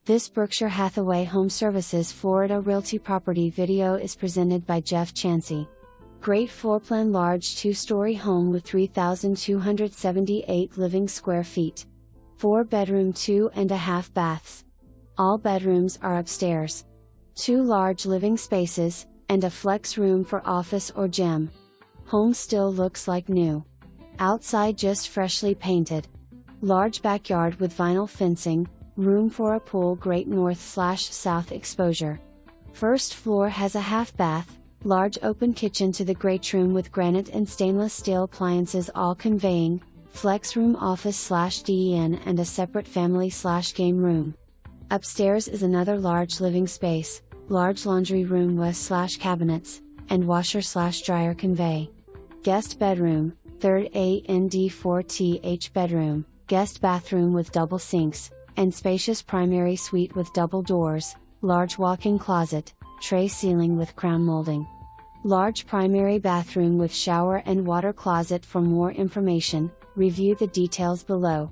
This Berkshire Hathaway HomeServices Florida Realty property video is presented by Jeff Chansey. Great floor plan, large 2-story home with 3,278 living square feet. 4-bedroom 2.5 baths. All bedrooms are upstairs. 2 large living spaces, and a flex room for office or gym. Home still looks like new. Outside just freshly painted. Large backyard with vinyl fencing, room for a pool, great north/south exposure. First floor has a half bath, large open kitchen to the GREATROOM with granite and stainless steel appliances, all conveying, flex room, office/den, and a separate family/game room. Upstairs is another large living space, large laundry room with/cabinets, and washer/dryer convey. Guest bedroom, third and 4th bedroom, guest bathroom with double sinks, and spacious primary suite with double doors, large walk-in closet, tray ceiling with crown molding. Large primary bathroom with shower and water closet. For more information, review the details below.